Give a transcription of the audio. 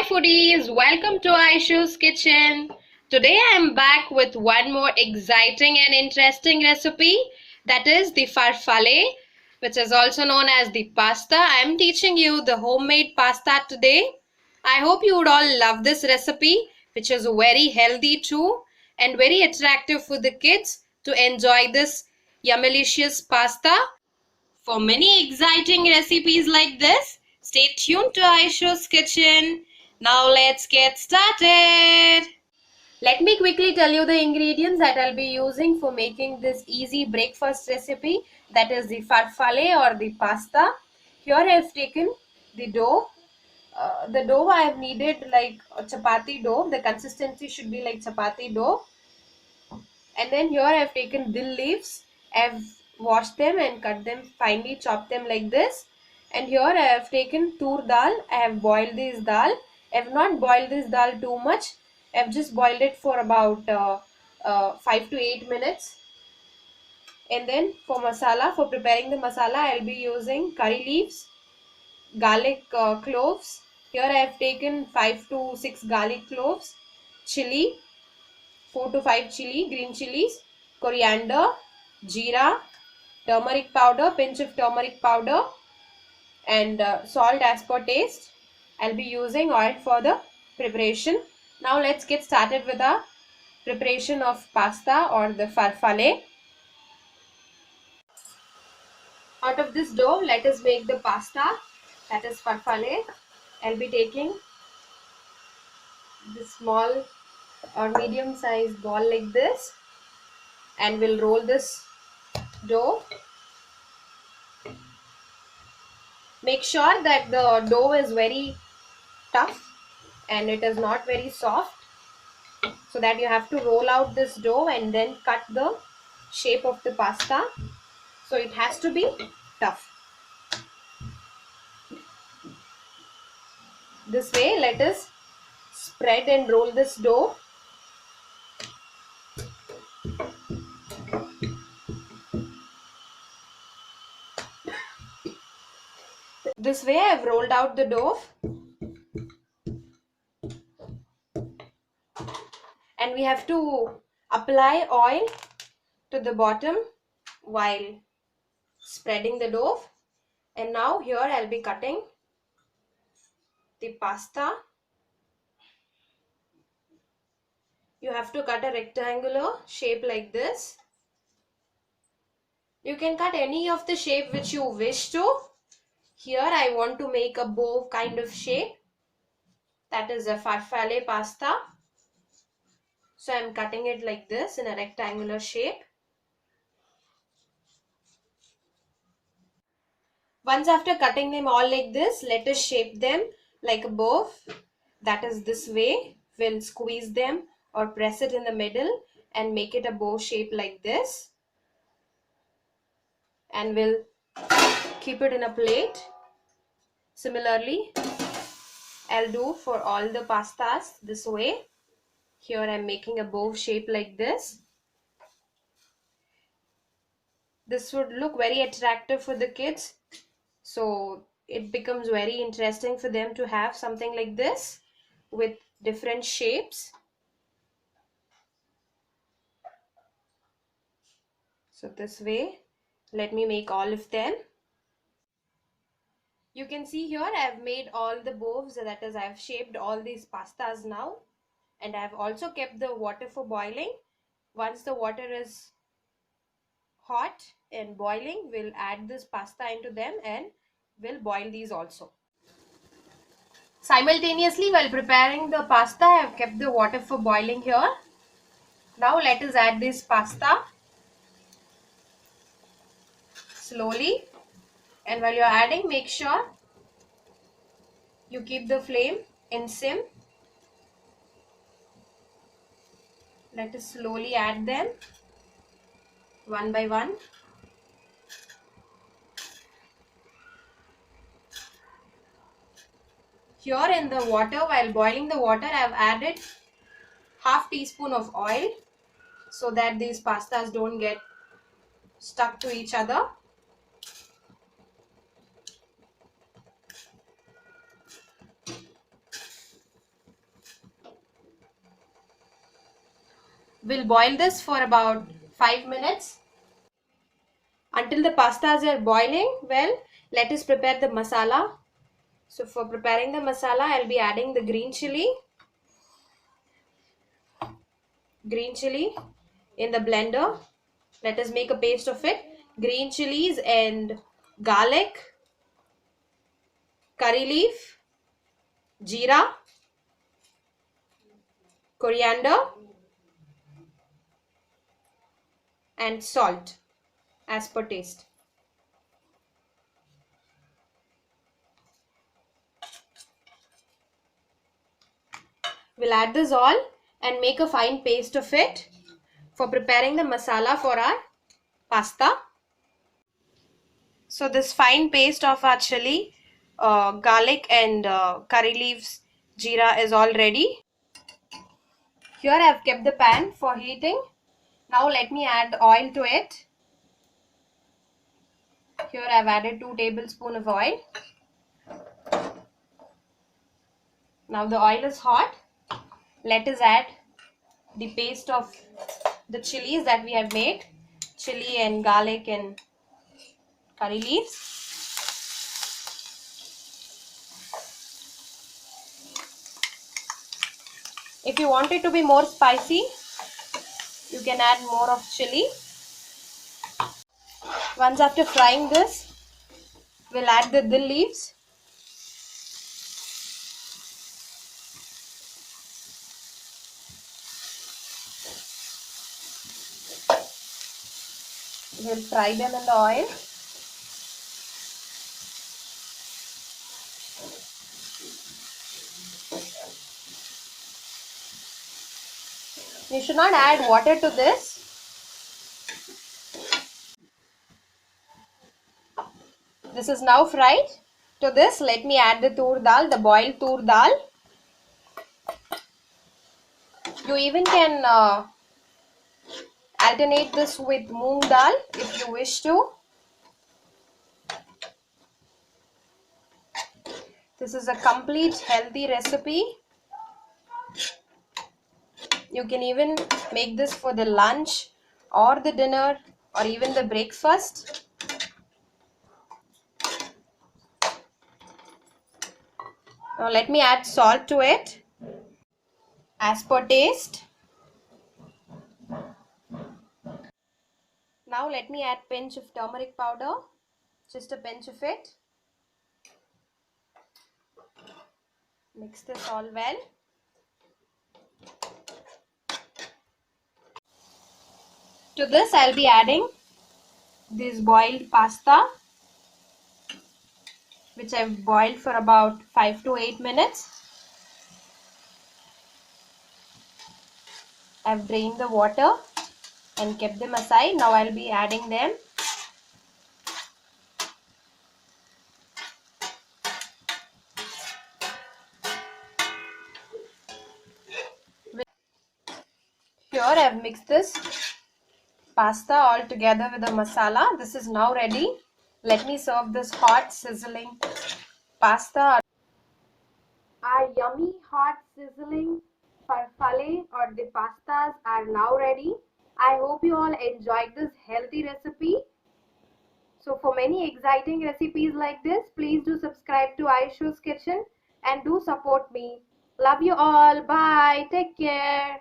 foodies, welcome to Aishu's kitchen. Today I am back with one more exciting and interesting recipe, that is the farfalle, which is also known as the pasta. I am teaching you the homemade pasta today. I hope you would all love this recipe, which is very healthy too and very attractive for the kids to enjoy this yummilicious pasta. For many exciting recipes like this, stay tuned to Aishu's kitchen. Now let's get started. Let me quickly tell you the ingredients that I'll be using for making this easy breakfast recipe, that is the farfalle or the pasta. Here I have taken the dough. The dough I have kneaded like a chapati dough. The consistency should be like chapati dough. And then here I have taken dill leaves. I have washed them and cut them finely, chopped them like this. And here I have taken tur dal. I have boiled this dal. I have not boiled this dal too much. I have just boiled it for about 5 to 8 minutes. And then for masala, for preparing the masala, I will be using curry leaves, garlic cloves. Here I have taken 5 to 6 garlic cloves, chili, 4 to 5 chili, green chilies, coriander, jeera, turmeric powder, pinch of turmeric powder, and salt as per taste. I'll be using oil for the preparation. Now let's get started with our preparation of pasta or the farfalle. Out of this dough, let us make the pasta, that is farfalle. I'll be taking this small or medium sized ball like this, and we'll roll this dough. Make sure that the dough is very tough and it is not very soft, so that you have to roll out this dough and then cut the shape of the pasta. So it has to be tough. This way, let us spread and roll this dough. This way I have rolled out the dough, and we have to apply oil to the bottom while spreading the dough. And now here I'll be cutting the pasta. You have to cut a rectangular shape like this. You can cut any of the shape which you wish to. Here I want to make a bow kind of shape, that is a farfalle pasta. So I am cutting it like this in a rectangular shape. Once after cutting them all like this, let us shape them like a bow. That is this way. We'll squeeze them or press it in the middle and make it a bow shape like this. And we'll keep it in a plate. Similarly, I'll do for all the pastas this way. Here I'm making a bow shape like this. This would look very attractive for the kids. So it becomes very interesting for them to have something like this with different shapes. So this way, let me make all of them. You can see here I have made all the bows, that is I have shaped all these pastas now, and I have also kept the water for boiling. Once the water is hot and boiling, we'll add this pasta into them and we'll boil these also. Simultaneously, while preparing the pasta, I have kept the water for boiling here. Now let us add this pasta slowly, and while you're adding, make sure you keep the flame in sim. Let us slowly add them one by one. Here in the water, while boiling the water, I have added half teaspoon of oil so that these pastas don't get stuck to each other. We'll boil this for about 5 minutes. Until the pastas are boiling, well, let us prepare the masala. So for preparing the masala, I'll be adding the green chili in the blender. Let us make a paste of it. Green chilies and garlic, curry leaf, jeera, coriander and salt as per taste. We'll add this all and make a fine paste of it for preparing the masala for our pasta. So this fine paste of our chili, garlic and curry leaves, jeera is all ready. Here I have kept the pan for heating. Now let me add oil to it. Here I have added 2 tablespoons of oil. Now the oil is hot. Let us add the paste of the chilies that we have made. Chili and garlic and curry leaves. If you want it to be more spicy, you can add more of chili. Once after frying this, we'll add the dill leaves. We'll fry them in the oil. You should not add water to this. This is now fried. To this, let me add the tur dal, the boiled tur dal. You even can alternate this with moong dal if you wish to. This is a complete healthy recipe. You can even make this for the lunch or the dinner or even the breakfast. Now let me add salt to it as per taste. Now let me add pinch of turmeric powder, just a pinch of it. Mix this all well. To this I'll be adding this boiled pasta, which I've boiled for about 5 to 8 minutes. I've drained the water and kept them aside. Now I'll be adding them. Here I've mixed this pasta all together with the masala. This is now ready. Let me serve this hot sizzling pasta. Our yummy hot sizzling farfalle or the pastas are now ready. I hope you all enjoyed this healthy recipe. So for many exciting recipes like this, please do subscribe to Aishu's Kitchen and do support me. Love you all. Bye. Take care.